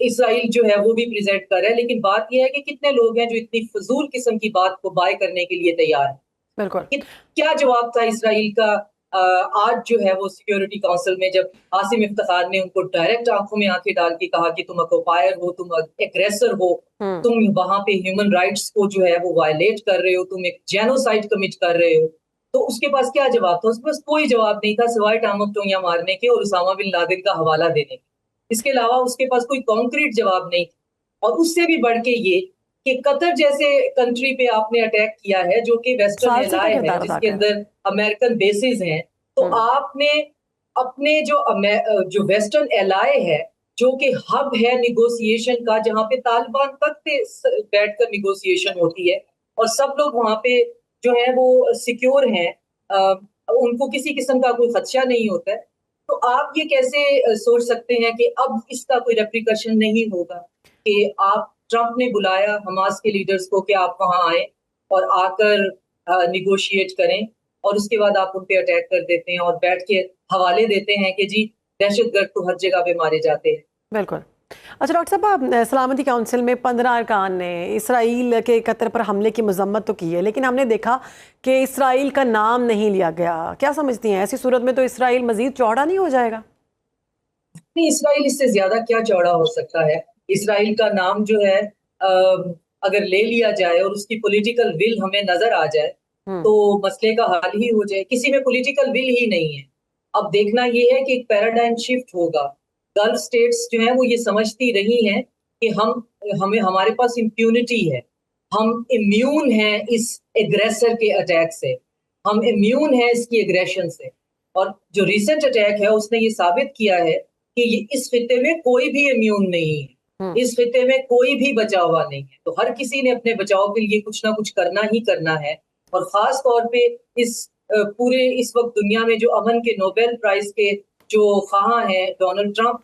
اسرائیل جو ہے وہ بھی پریزنٹ کر رہا ہے، لیکن بات یہ ہے کہ کتنے لوگ ہیں جو اتنی فضول قسم کی بات کو بائی کرنے کے لیے تیار ہیں. بالکل. کیا جواب تھا اسرائیل کا آج جو ہے وہ سیکیورٹی کونسل میں، جب عاصم افتخار نے ان کو ڈائریکٹ آنکھوں میں آنکھیں ڈال کے کہا کہ تم اکوپائر ہو، تم ایگریسر ہو، تم وہاں پہ ہیومن رائٹس کو جو ہے وہ وائلیٹ کر رہے ہو، تم ایک جینوسائڈ کمٹ کر رہے ہو. تو اس کے پاس کیا جواب تھا؟ اس کے پاس کوئی جواب نہیں تھا سوائے ٹانگوں ٹوئیاں مارنے کے اور اسامہ بن لادن کا حوالہ دینے کے. اس کے علاوہ اس کے پاس کوئی کانکریٹ جواب نہیں تھا. اور اس سے بھی بڑھ کے یہ کہ قطر جیسے کنٹری پہ آپ نے اٹیک کیا ہے جو کہ ویسٹرن الائے ہے، جس کے اندر امریکن بیسز ہیں، تو آپ نے اپنے جو ویسٹرن الائے ہے جو کہ ہب ہے نیگوسیشن کا، جہاں پہ طالبان تک پہ بیٹھ کر نیگوسیشن ہوتی ہے اور سب لوگ وہاں پہ جو ہے وہ سیکیور ہیں، ان کو کسی قسم کا کوئی خدشہ نہیں ہوتا ہے، تو آپ یہ کیسے سوچ سکتے ہیں کہ اب اس کا کوئی ریپریکشن نہیں ہوگا؟ کہ آپ ٹرمپ نے بلایا حماس کے لیڈرز کو کہ آپ وہاں آئیں اور آ کر نیگوشیٹ کریں، اور اس کے بعد آپ ان پہ اٹیک کر دیتے ہیں اور بیٹھ کے حوالے دیتے ہیں کہ جی دہشت گرد تو ہر جگہ پہ مارے جاتے ہیں. بالکل. اچھا ڈاکٹر صاحب، سلامتی کونسل میں 15 ارکان نے اسرائیل کے قطر پر حملے کی مذمت تو کی ہے، لیکن ہم نے دیکھا کہ اسرائیل کا نام نہیں لیا گیا. کیا سمجھتی ہیں ایسی صورت میں تو اسرائیل مزید چوڑا نہیں ہو جائے گا؟ نہیں، اسرائیل اس سے زیادہ کیا چوڑا ہو سکتا ہے. اسرائیل کا نام جو ہے اگر لے لیا جائے اور اس کی پولیٹیکل ول ہمیں نظر آ جائے تو مسئلے کا حل ہی ہو جائے. کسی میں پولیٹیکل ول ہی نہیں ہے. اب دیکھنا یہ ہے کہ ایک پیراڈائم شفٹ ہوگا. گلف سٹیٹس جو ہیں وہ یہ سمجھتی رہی ہیں کہ ہمارے پاس امپیونٹی ہے، ہم امیون ہیں اس ایگریسر کے اٹیک سے، ہم امیون ہیں اس کی ایگریشن سے. اور جو ریسنٹ اٹیک ہے اس نے یہ ثابت کیا ہے کہ اس خطے میں کوئی بھی امیون نہیں ہے، اس خطے میں کوئی بھی بچا ہوا نہیں ہے. تو ہر کسی نے اپنے بچاؤ کے لیے کچھ نہ کچھ کرنا ہی کرنا ہے. اور خاص طور پہ اس وقت دنیا میں جو امن کے نوبیل پرائز کے جو خواہاں ہیں ڈونلڈ ٹرمپ،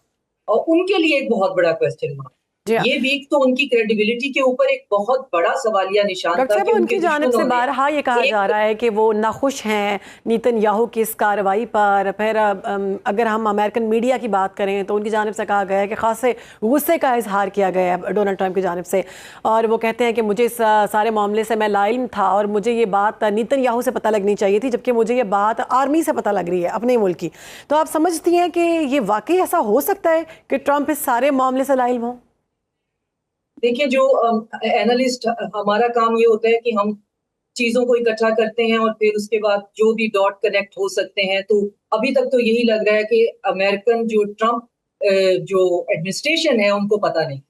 اور ان کے لیے ایک بہت بڑا کوسچن مارک. یہ ویک تو ان کی کریڈیبلٹی کے اوپر ایک بہت بڑا سوالیہ نشان ڈاکٹر تھا صاحب، کہ ان کی جانب سے بارہا یہ کہا جا رہا ہے کہ وہ ناخوش ہیں نیتن یاہو کی اس کارروائی پر. پھر اگر ہم امریکن میڈیا کی بات کریں تو ان کی جانب سے کہا گیا ہے کہ خاصے غصے کا اظہار کیا گیا ہے ڈونلڈ ٹرمپ کی جانب سے، اور وہ کہتے ہیں کہ مجھے اس سارے معاملے سے میں لا علم تھا اور مجھے یہ بات نیتن یاہو سے پتہ لگنی چاہیے تھی، جبکہ مجھے یہ بات آرمی سے پتہ لگ رہی ہے اپنے ملک کی. تو آپ سمجھتی ہیں کہ یہ واقعی ایسا ہو سکتا ہے کہ ٹرمپ اس سارے معاملے سے لا علم ہوں؟ دیکھیں، جو اینالسٹ ہمارا کام یہ ہوتا ہے کہ ہم چیزوں کو اکٹھا کرتے ہیں اور پھر اس کے بعد جو بھی ڈاٹ کنیکٹ ہو سکتے ہیں. تو ابھی تک تو یہی لگ رہا ہے کہ امریکن جو ٹرمپ جو ایڈمنسٹریشن ہے ان کو پتہ نہیں.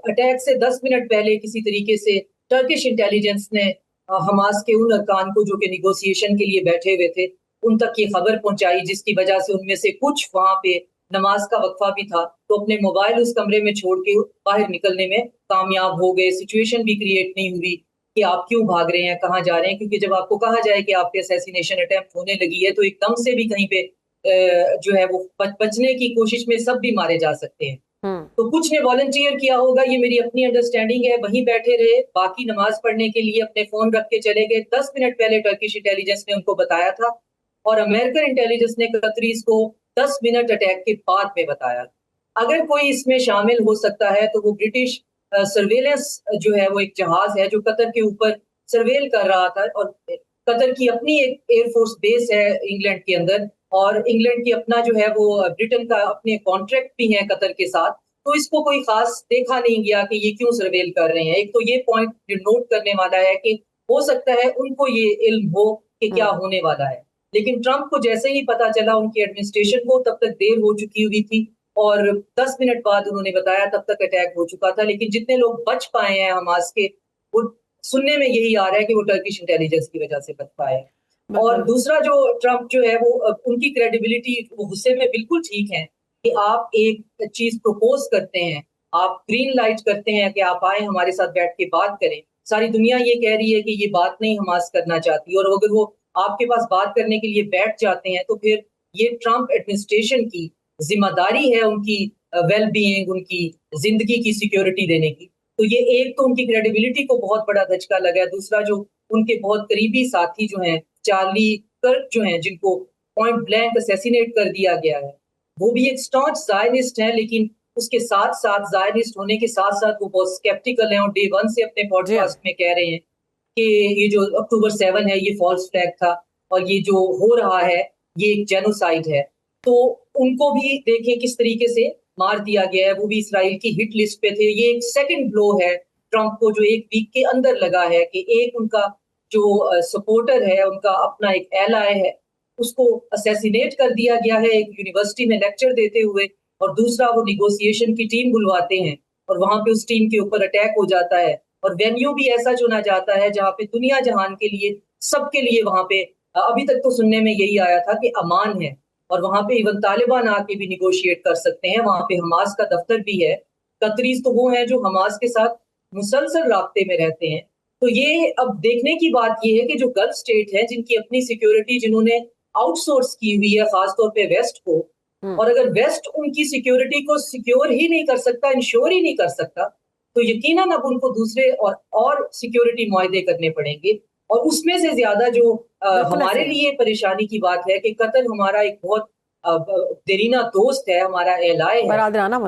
اٹیک سے 10 منٹ پہلے کسی طریقے سے ٹرکش انٹیلیجنس نے حماس کے ان ارکان کو جو کہ نیگوسیشن کے لیے بیٹھے ہوئے تھے ان تک یہ خبر پہنچائی، جس کی وجہ سے ان میں سے کچھ وہاں پہ نماز کا وقفہ بھی تھا تو اپنے موبائل اس کمرے میں چھوڑ کے باہر نکلنے میں کامیاب ہو گئے. سچویشن بھی کریٹ نہیں ہوئی کہ آپ کیوں بھاگ رہے ہیں، کہاں جا رہے ہیں، کیونکہ جب آپ کو کہا جائے کہ آپ کے اسیسینیشن اٹیمپٹ ہونے لگی ہے تو ایک دم سے بھی کہیں پہ جو ہے وہ بچنے کی کوشش میں سب بھی مارے جا سکتے ہیں. تو کچھ نے والنٹیئر کیا ہوگا، یہ میری اپنی انڈرسٹینڈنگ ہے، وہیں بیٹھے رہے، باقی نماز پڑھنے کے لیے اپنے فون رکھ کے چلے گئے. 10 منٹ پہلے ٹرکش انٹیلیجنس نے ان کو بتایا تھا اور امریکن انٹیلیجنس نے قطریز کو 10 منٹ اٹیک کے بعد میں بتایا. اگر کوئی اس میں شامل ہو سکتا ہے تو وہ برٹش سرویلنس جو ہے وہ ایک جہاز ہے جو قطر کے اوپر سرویل کر رہا تھا، اور قطر کی اپنی ایک ایئر فورس بیس ہے انگلینڈ کے اندر، اور انگلینڈ کی اپنا جو ہے وہ برٹن کا اپنے کانٹریکٹ بھی ہیں قطر کے ساتھ. تو اس کو کوئی خاص دیکھا نہیں گیا کہ یہ کیوں سرویل کر رہے ہیں. ایک تو یہ پوائنٹ نوٹ کرنے والا ہے کہ ہو سکتا ہے ان کو یہ علم ہو کہ کیا ہونے والا ہے، لیکن ٹرمپ کو جیسے ہی پتا چلا ان کی ایڈمنسٹریشن کو تب تک دیر ہو چکی ہوئی تھی اور 10 منٹ بعد انہوں نے بتایا تب تک اٹیک ہو چکا تھا. لیکن جتنے لوگ بچ پائے ہیں حماس کے، وہ سننے میں یہی آ رہا ہے کہ وہ ٹرکش انٹیلیجنس کی وجہ سے بچ پائے. اور دوسرا جو ٹرمپ جو ہے وہ ان کی کریڈیبلٹی وہ غصے میں بالکل ٹھیک ہے کہ آپ ایک چیز پروپوز کرتے ہیں، آپ گرین لائٹ کرتے ہیں کہ آپ آئیں ہمارے ساتھ بیٹھ کے بات کریں. ساری دنیا یہ کہہ رہی ہے کہ یہ بات نہیں حماس کرنا چاہتی، اور اگر وہ آپ کے پاس بات کرنے کے لیے بیٹھ جاتے ہیں تو پھر یہ ٹرمپ ایڈمنسٹریشن کی ذمہ داری ہے ان کی ویل بینگ، ان کی زندگی کی سیکیورٹی دینے کی. تو یہ ایک تو ان کی کریڈیبلٹی کو بہت بڑا دھچکا لگا ہے. دوسرا جو ان کے بہت قریبی ساتھی جو ہیں چارلی کرک جو ہیں، جن کو پوائنٹ بلینک اسیسینیٹ کر دیا گیا ہے، وہ بھی ایک اسٹانچ زائنسٹ ہیں، لیکن اس کے ساتھ ساتھ زائنسٹ ہونے کے ساتھ ساتھ وہ بہت اسکیپٹیکل ہیں اور ڈے ون سے اپنے پوڈ کاسٹ میں کہہ رہے ہیں کہ یہ جو اکتوبر 7 ہے یہ فالس فلیگ تھا اور یہ جو ہو رہا ہے یہ ایک جینوسائیڈ ہے. تو ان کو بھی دیکھیں کس طریقے سے مار دیا گیا ہے, وہ بھی اسرائیل کی ہٹ لسٹ پہ تھے. یہ ایک سیکنڈ بلو ہے ٹرمپ کو جو ایک ویک کے اندر لگا ہے کہ ایک ان کا جو سپورٹر ہے, ان کا اپنا ایک ایلائے ہے, اس کو اسیسینیٹ کر دیا گیا ہے ایک یونیورسٹی میں لیکچر دیتے ہوئے, اور دوسرا وہ نیگوسیشن کی ٹیم بلواتے ہیں اور وہاں پہ اس ٹیم کے اوپر اٹیک ہو جاتا ہے, اور وینیو بھی ایسا چنا جاتا ہے جہاں پہ دنیا جہان کے لیے سب کے لیے وہاں پہ ابھی تک تو سننے میں یہی آیا تھا کہ امان ہے, اور وہاں پہ ایون طالبان آ کے بھی نیگوشیٹ کر سکتے ہیں. وہاں پہ حماس کا دفتر بھی ہے. قطریز تو وہ ہیں جو حماس کے ساتھ مسلسل رابطے میں رہتے ہیں. تو یہ اب دیکھنے کی بات یہ ہے کہ جو گلف اسٹیٹ ہیں جن کی اپنی سیکیورٹی جنہوں نے آؤٹ سورس کی ہوئی ہے خاص طور پہ ویسٹ کو, اور اگر ویسٹ ان کی سیکیورٹی کو سیکیور ہی نہیں کر سکتا, انشور ہی نہیں کر سکتا, تو یقیناً اب ان کو دوسرے اور سیکیورٹی معاہدے کرنے پڑیں گے. اور اس میں سے زیادہ جو ہمارے لیے پریشانی کی بات ہے کہ قطر ہمارا ایک بہت دیرینہ دوست ہے, ہمارا ایلائے ہے,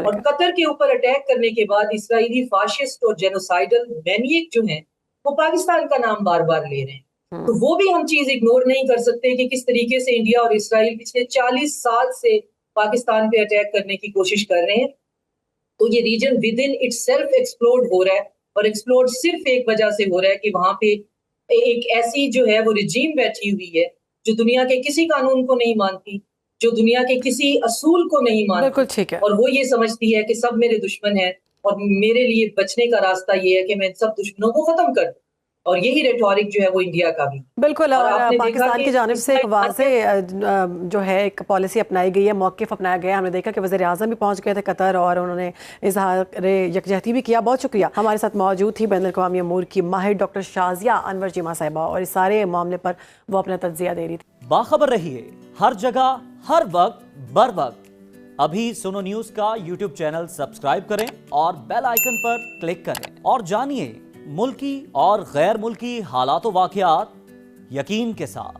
اور قطر کے اوپر اٹیک کرنے کے بعد اسرائیلی فاشسٹ اور جینوسائیڈل مینیک جو ہیں وہ پاکستان کا نام بار بار لے رہے ہیں. تو وہ بھی ہم چیز اگنور نہیں کر سکتے کہ کس طریقے سے انڈیا اور اسرائیل پچھلے 40 سال سے پاکستان پہ اٹیک کرنے کی کوشش کر رہے ہیں. تو یہ region within itself explode ہو رہا ہے, اور ایکسپلوڈ صرف ایک وجہ سے ہو رہا ہے کہ وہاں پہ ایک ایسی جو ہے وہ رجیم بیٹھی ہوئی ہے جو دنیا کے کسی قانون کو نہیں مانتی, جو دنیا کے کسی اصول کو نہیں مانتی, اور وہ یہ سمجھتی ہے کہ سب میرے دشمن ہیں اور میرے لیے بچنے کا راستہ یہ ہے کہ میں سب دشمنوں کو ختم کر دوں. اور یہی ریٹورک جو ہے وہ انڈیا کا بھی بالکل, اور پاکستان کی جانب سے ایک واضح جو ہے ایک پالیسی اپنائی گئی ہے, موقف اپنایا گیا. ہم نے دیکھا کہ وزیر اعظم بھی پہنچ گئے تھے قطر اور انہوں نے اظہار یکجہتی بھی کیا. بہت شکریہ. ہمارے ساتھ موجود تھی بین الاقوامی امور کی ماہر ڈاکٹر شازیہ انور چیمہ صاحبہ, اور اس سارے معاملے پر وہ اپنا تجزیہ دے رہی تھی. باخبر رہیے ہر جگہ ہر وقت بر وقت. ابھی سنو نیوز کا یوٹیوب چینل سبسکرائب کریں اور بیل آئیکن پر کلک کریں, اور جانیے ملکی اور غیر ملکی حالات و واقعات یقین کے ساتھ.